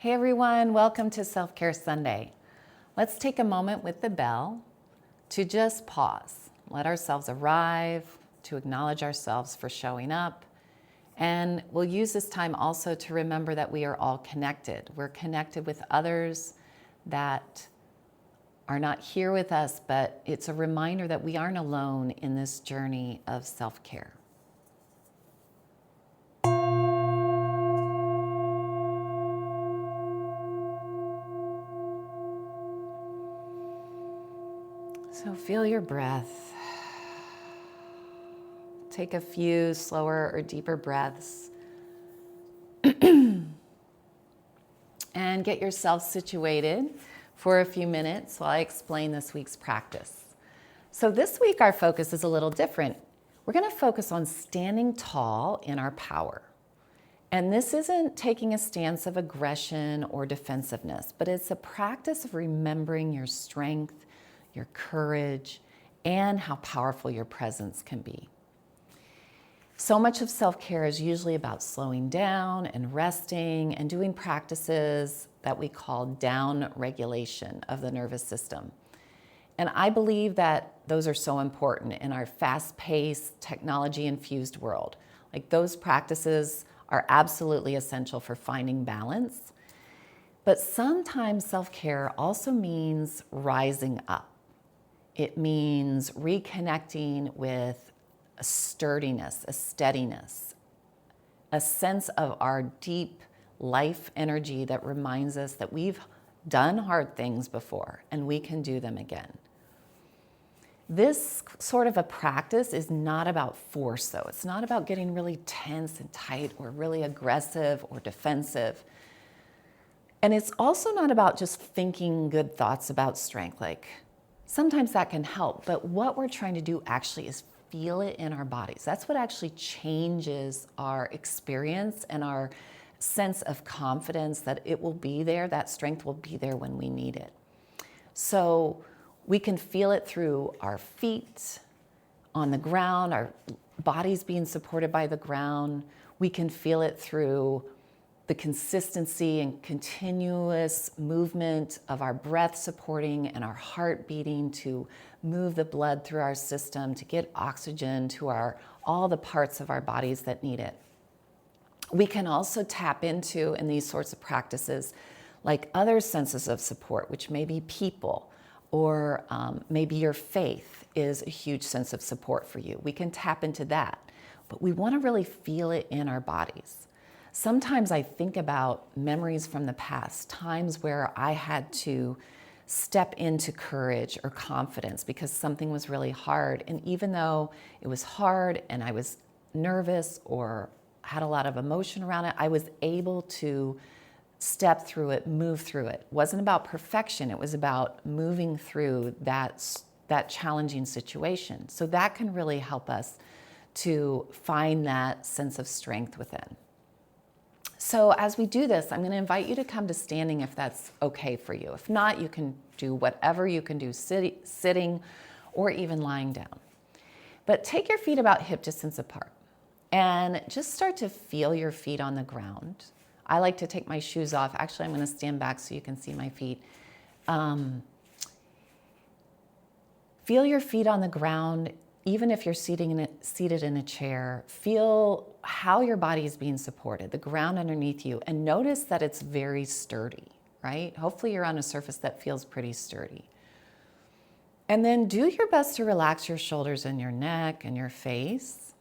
Hey everyone, welcome to Self-Care Sunday. Let's take a moment with the bell to just pause. Let ourselves arrive, to acknowledge ourselves for showing up. And we'll use this time also to remember that we are all connected. We're connected with others that are not here with us, but it's a reminder that we aren't alone in this journey of self-care. So feel your breath. Take a few slower or deeper breaths. And get yourself situated for a few minutes while I explain this week's practice. So this week our focus is a little different. We're going to focus on standing tall in our power. And this isn't taking a stance of aggression or defensiveness, but it's a practice of remembering your strength, your courage, and how powerful your presence can be. So much of self-care is usually about slowing down and resting and doing practices that we call down regulation of the nervous system. And I believe that those are so important in our fast-paced, technology-infused world. Like those practices are absolutely essential for finding balance. But sometimes self-care also means rising up. It means reconnecting with a sturdiness, a steadiness, a sense of our deep life energy that reminds us that we've done hard things before and we can do them again. This sort of a practice is not about force, though. It's not about getting really tense and tight or really aggressive or defensive. And it's also not about just thinking good thoughts about strength. Like, sometimes that can help, but what we're trying to do actually is feel it in our bodies. That's what actually changes our experience and our sense of confidence that it will be there, that strength will be there when we need it. So we can feel it through our feet on the ground, our bodies being supported by the ground. We can feel it through the consistency and continuous movement of our breath supporting and our heart beating to move the blood through our system to get oxygen to all the parts of our bodies that need it. We can also tap into, in these sorts of practices, like other senses of support, which may be people, or maybe your faith is a huge sense of support for you. We can tap into that, but we want to really feel it in our bodies. Sometimes I think about memories from the past, times where I had to step into courage or confidence because something was really hard. And even though it was hard and I was nervous or had a lot of emotion around it, I was able to step through it, move through it. It wasn't about perfection. It was about moving through that challenging situation. So that can really help us to find that sense of strength within. So as we do this, I'm going to invite you to come to standing if that's okay for you. If not, you can do whatever you can do, sitting or even lying down. But take your feet about hip distance apart and just start to feel your feet on the ground. I like to take my shoes off. Actually, I'm going to stand back so you can see my feet. Feel your feet on the ground. Even if you're seated in a chair, feel how your body is being supported, the ground underneath you, and notice that it's very sturdy, right? Hopefully you're on a surface that feels pretty sturdy. And then do your best to relax your shoulders and your neck and your face.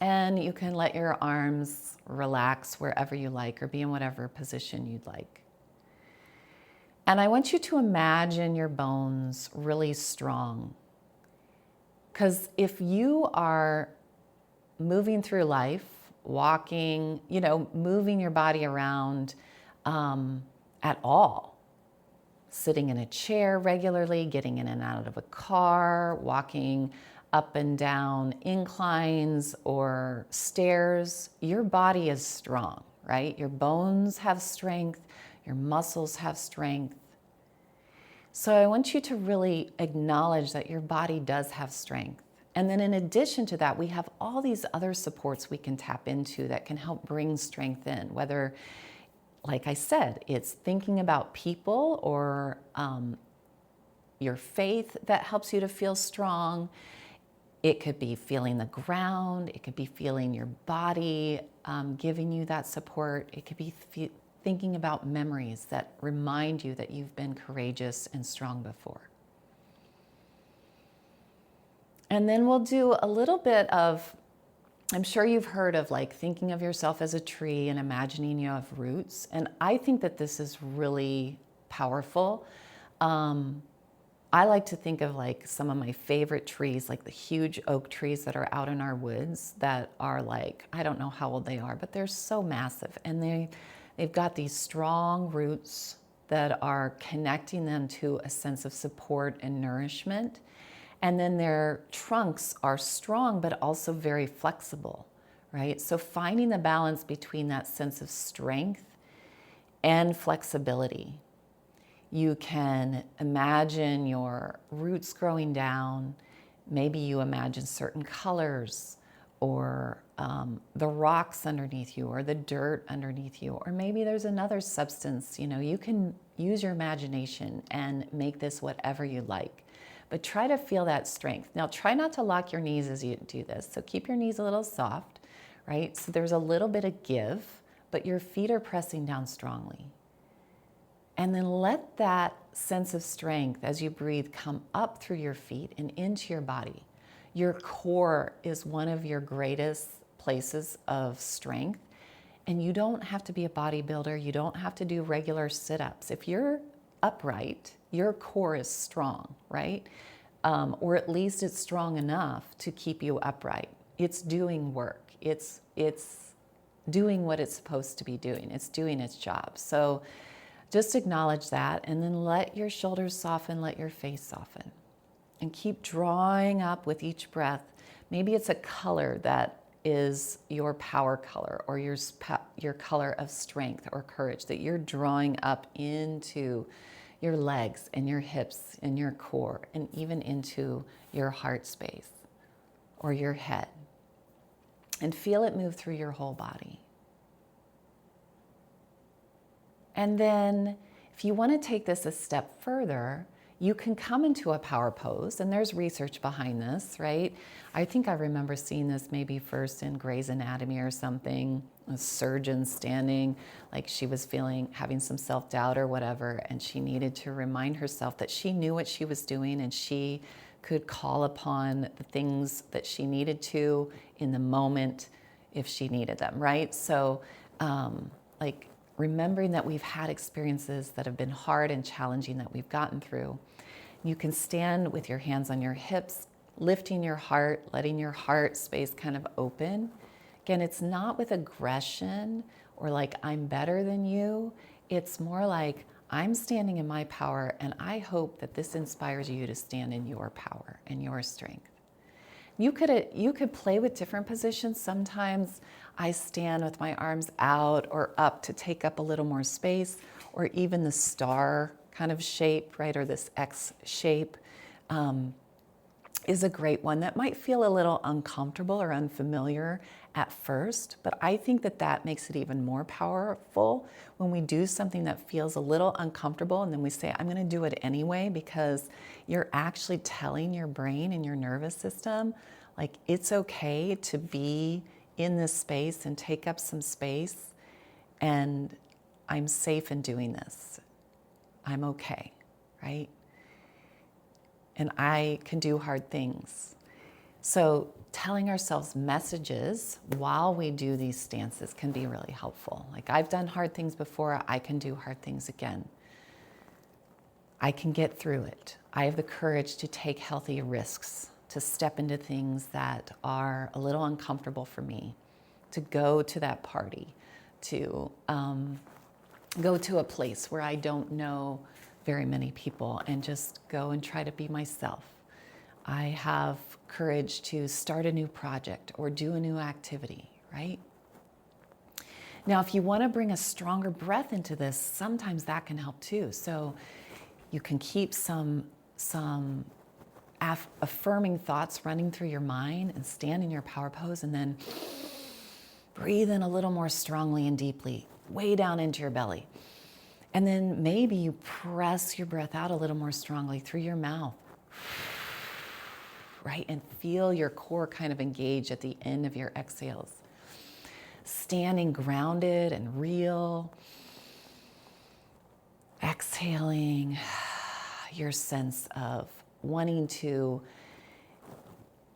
And you can let your arms relax wherever you like or be in whatever position you'd like. And I want you to imagine your bones really strong. Because if you are moving through life, walking, moving your body around at all, sitting in a chair regularly, getting in and out of a car, walking up and down inclines or stairs, your body is strong, right? Your bones have strength, your muscles have strength. So I want you to really acknowledge that your body does have strength. And then in addition to that, we have all these other supports we can tap into that can help bring strength in, whether like I said, it's thinking about people or your faith that helps you to feel strong. It could be feeling the ground. It could be feeling your body giving you that support. It could be thinking about memories that remind you that you've been courageous and strong before. And then we'll do a little bit of, I'm sure you've heard of like thinking of yourself as a tree and imagining you have roots. And I think that this is really powerful. I like to think of like some of my favorite trees, like the huge oak trees that are out in our woods that are like, I don't know how old they are, but they're so massive. And they've got these strong roots that are connecting them to a sense of support and nourishment. And then their trunks are strong, but also very flexible, right? So finding the balance between that sense of strength and flexibility. You can imagine your roots growing down. Maybe you imagine certain colors or the rocks underneath you or the dirt underneath you. Or maybe there's another substance. You can use your imagination and make this whatever you like. But try to feel that strength. Now, try not to lock your knees as you do this. So keep your knees a little soft, right? So there's a little bit of give, but your feet are pressing down strongly. And then let that sense of strength as you breathe come up through your feet and into your body. Your core is one of your greatest places of strength. And you don't have to be a bodybuilder. You don't have to do regular sit-ups. If you're upright, your core is strong, right? Or at least it's strong enough to keep you upright. It's doing work. It's doing what it's supposed to be doing. It's doing its job. So just acknowledge that and then let your shoulders soften, let your face soften. And keep drawing up with each breath. Maybe it's a color that is your power color or your color of strength or courage that you're drawing up into your legs and your hips and your core and even into your heart space or your head. And feel it move through your whole body. And then if you want to take this a step further, you can come into a power pose, and there's research behind this, right? I think I remember seeing this maybe first in Grey's Anatomy or something, a surgeon standing, like she was having some self-doubt or whatever, and she needed to remind herself that she knew what she was doing and she could call upon the things that she needed to in the moment if she needed them, right? So like remembering that we've had experiences that have been hard and challenging that we've gotten through. You can stand with your hands on your hips, lifting your heart, letting your heart space kind of open. Again, it's not with aggression or like I'm better than you. It's more like I'm standing in my power and I hope that this inspires you to stand in your power and your strength. You could play with different positions. Sometimes I stand with my arms out or up to take up a little more space, or even the star kind of shape, right, or this X shape is a great one that might feel a little uncomfortable or unfamiliar at first, but I think that makes it even more powerful when we do something that feels a little uncomfortable and then we say, I'm going to do it anyway, because you're actually telling your brain and your nervous system, like, it's okay to be in this space and take up some space, and I'm safe in doing this. I'm okay, right? And I can do hard things. So telling ourselves messages while we do these stances can be really helpful. Like, I've done hard things before, I can do hard things again. I can get through it. I have the courage to take healthy risks, to step into things that are a little uncomfortable for me, to go to that party, to go to a place where I don't know very many people and just go and try to be myself. I have courage to start a new project or do a new activity, right? Now, if you want to bring a stronger breath into this, sometimes that can help too. So you can keep some affirming thoughts running through your mind and stand in your power pose, and then breathe in a little more strongly and deeply. way down into your belly. And then maybe you press your breath out a little more strongly through your mouth, right? And feel your core kind of engage at the end of your exhales. Standing grounded and real. Exhaling your sense of wanting to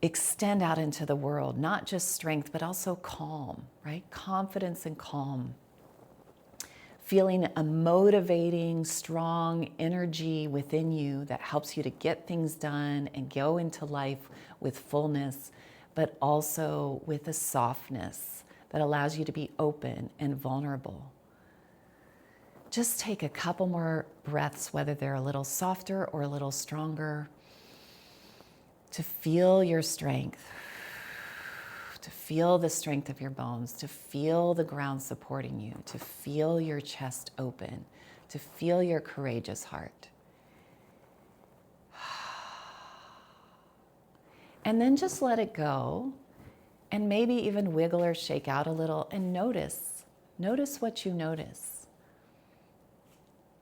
extend out into the world, not just strength, but also calm, right? Confidence and calm. Feeling a motivating, strong energy within you that helps you to get things done and go into life with fullness, but also with a softness that allows you to be open and vulnerable. Just take a couple more breaths, whether they're a little softer or a little stronger, to feel your strength, to feel the strength of your bones, to feel the ground supporting you, to feel your chest open, to feel your courageous heart. And then just let it go, and maybe even wiggle or shake out a little and notice. Notice what you notice.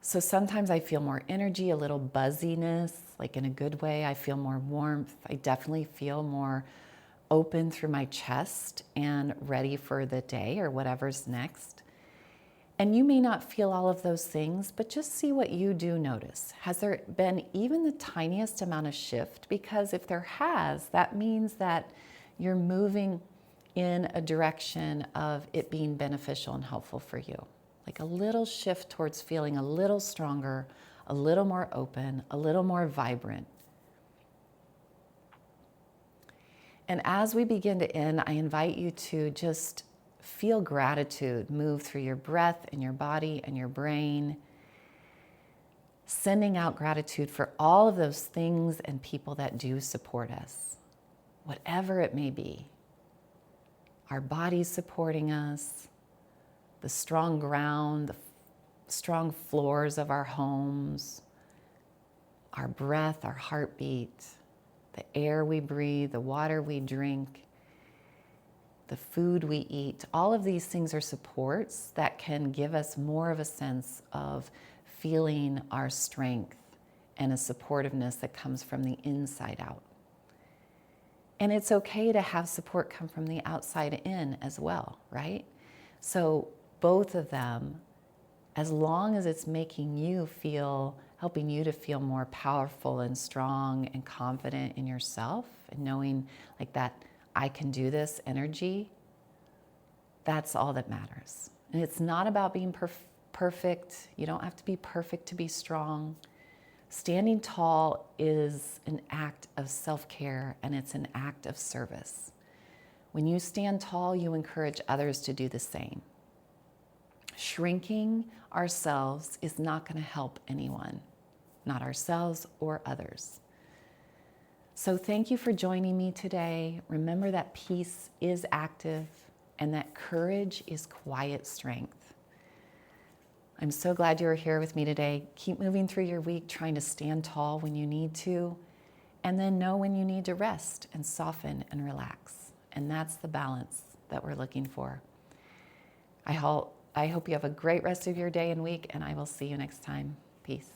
So sometimes I feel more energy, a little buzziness, like in a good way. I feel more warmth. I definitely feel more open through my chest and ready for the day or whatever's next. And you may not feel all of those things, but just see what you do notice. Has there been even the tiniest amount of shift? Because if there has, that means that you're moving in a direction of it being beneficial and helpful for you. Like a little shift towards feeling a little stronger, a little more open, a little more vibrant. And as we begin to end, I invite you to just feel gratitude move through your breath and your body and your brain, sending out gratitude for all of those things and people that do support us, whatever it may be. Our bodies supporting us, the strong ground, the strong floors of our homes, our breath, our heartbeat, the air we breathe, the water we drink, the food we eat. All of these things are supports that can give us more of a sense of feeling our strength and a supportiveness that comes from the inside out. And it's okay to have support come from the outside in as well, right? So both of them, as long as it's making you feel, helping you to feel more powerful and strong and confident in yourself and knowing like that I can do this energy, that's all that matters. And it's not about being perfect. You don't have to be perfect to be strong. Standing tall is an act of self-care and it's an act of service. When you stand tall, you encourage others to do the same. Shrinking ourselves is not going to help anyone, not ourselves or others. So thank you for joining me today. Remember that peace is active and that courage is quiet strength. I'm so glad you were here with me today. Keep moving through your week, trying to stand tall when you need to, and then know when you need to rest and soften and relax. And that's the balance that we're looking for. I hope you have a great rest of your day and week, and I will see you next time. Peace.